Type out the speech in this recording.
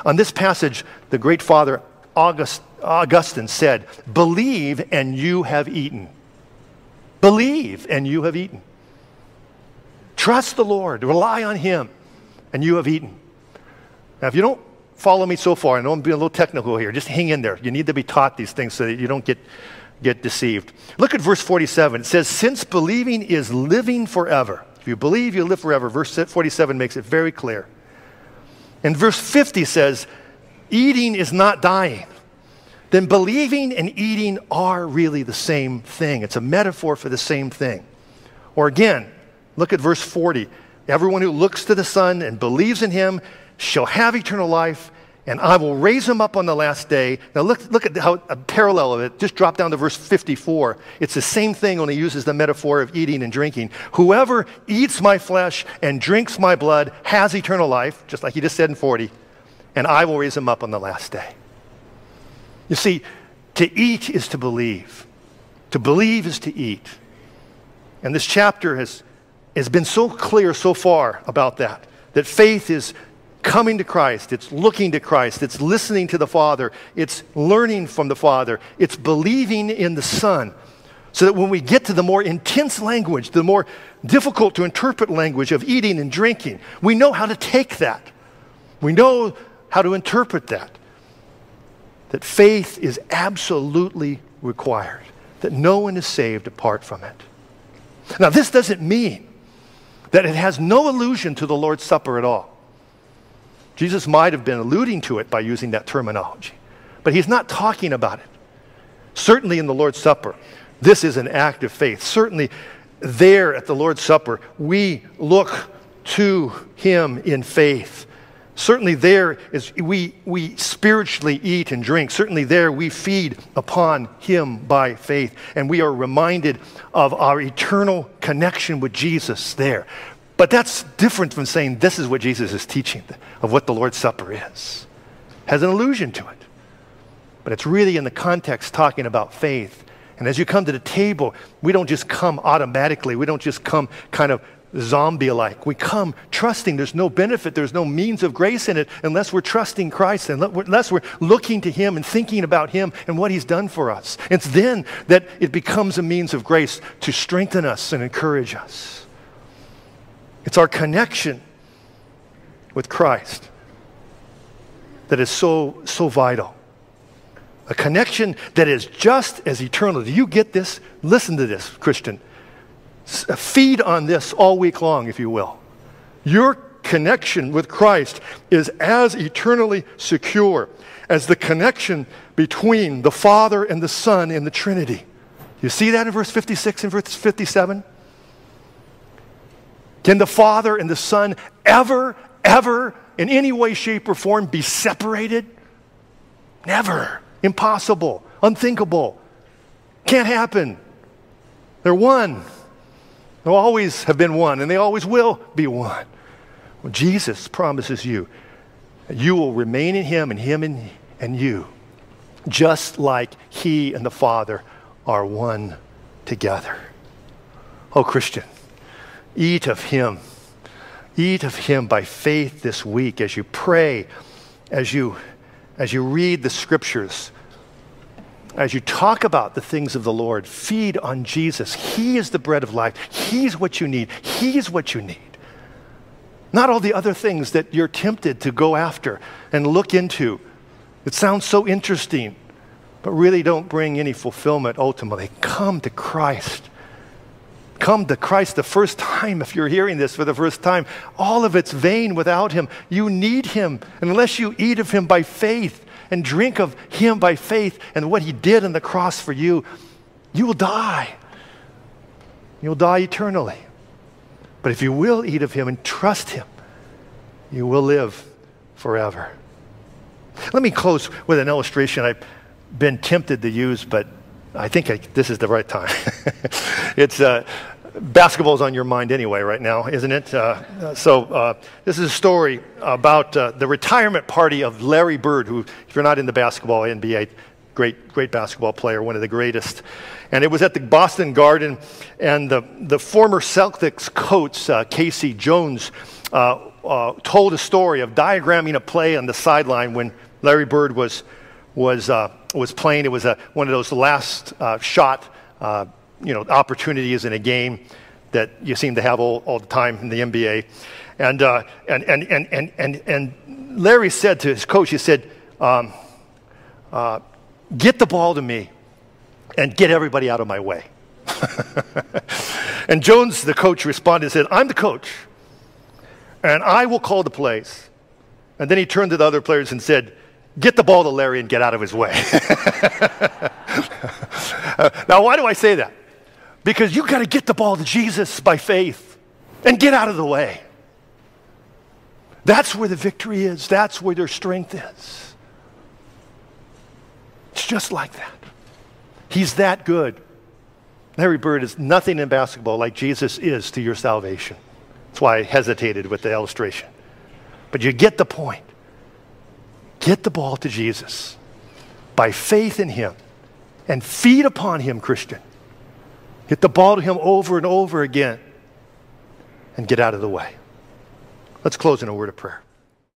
On this passage, the great father Augustine said, "Believe and you have eaten." Believe and you have eaten. Trust the Lord, rely on him, and you have eaten. Now, if you don't follow me so far, I know I'm being a little technical here, just hang in there. You need to be taught these things so that you don't get deceived. Look at verse 47. It says, "Since believing is living forever." If you believe, you live forever. Verse 47 makes it very clear. And verse 50 says, "Eating is not dying." Then believing and eating are really the same thing. It's a metaphor for the same thing. Or again, look at verse 40. "Everyone who looks to the Son and believes in him shall have eternal life, and I will raise him up on the last day." Now look at how a parallel of it. Just drop down to verse 54. It's the same thing, only uses the metaphor of eating and drinking. "Whoever eats my flesh and drinks my blood has eternal life," just like he just said in 40, "and I will raise him up on the last day." You see, to eat is to believe. To believe is to eat. And this chapter has been so clear so far about that faith is coming to Christ, it's looking to Christ, it's listening to the Father, it's learning from the Father, it's believing in the Son. So that when we get to the more intense language, the more difficult to interpret language of eating and drinking, we know how to take that. We know how to interpret that. That faith is absolutely required, that no one is saved apart from it. Now, this doesn't mean that it has no allusion to the Lord's Supper at all. Jesus might have been alluding to it by using that terminology, but he's not talking about it. Certainly in the Lord's Supper, this is an act of faith. Certainly there at the Lord's Supper, we look to him in faith. Certainly there is we spiritually eat and drink. Certainly there we feed upon him by faith. And we are reminded of our eternal connection with Jesus there. But that's different from saying this is what Jesus is teaching, of what the Lord's Supper is. Has an allusion to it. But it's really in the context talking about faith. And as you come to the table, we don't just come automatically. We don't just come kind of zombie-like. We come trusting. There's no benefit. There's no means of grace in it unless we're trusting Christ and unless we're looking to him and thinking about him and what he's done for us. It's then that it becomes a means of grace to strengthen us and encourage us. It's our connection with Christ that is so vital. A connection that is just as eternal. Do you get this? Listen to this, Christian. Feed on this all week long, if you will. Your connection with Christ is as eternally secure as the connection between the Father and the Son in the Trinity. You see that in verse 56 and verse 57? Can the Father and the Son ever, in any way, shape, or form be separated? Never. Impossible. Unthinkable. Can't happen. They're one. They'll always have been one, and they always will be one. Well, Jesus promises you that you will remain in him and you, just like he and the Father are one together. Oh, Christian, eat of him. Eat of him by faith this week as you pray, as you read the scriptures, as you talk about the things of the Lord. Feed on Jesus. He is the bread of life. He's what you need. He's what you need. Not all the other things that you're tempted to go after and look into. It sounds so interesting, but really don't bring any fulfillment ultimately. Come to Christ. Come to Christ the first time. If you're hearing this for the first time, all of it's vain without him. You need him. And unless you eat of him by faith and drink of him by faith and what he did on the cross for you, you will die. You'll die eternally. But if you will eat of him and trust him, you will live forever. Let me close with an illustration I've been tempted to use, but I think this is the right time. It's basketball's on your mind anyway right now, isn't it? So this is a story about the retirement party of Larry Bird, who, if you're not in the basketball NBA, great basketball player, one of the greatest. And it was at the Boston Garden, and the former Celtics coach, Casey Jones, told a story of diagramming a play on the sideline when Larry Bird was playing. It was one of those last shot opportunities in a game that you seem to have all the time in the NBA. And Larry said to his coach, he said, get the ball to me and get everybody out of my way. And Jones, the coach, responded and said, I'm the coach, and I will call the plays. And then he turned to the other players and said, get the ball to Larry and get out of his way. Now, why do I say that? Because you've got to get the ball to Jesus by faith and get out of the way. That's where the victory is. That's where their strength is. It's just like that. He's that good. Larry Bird is nothing in basketball like Jesus is to your salvation. That's why I hesitated with the illustration. But you get the point. Get the ball to Jesus by faith in him and feed upon him, Christian. Get the ball to him over and over again and get out of the way. Let's close in a word of prayer.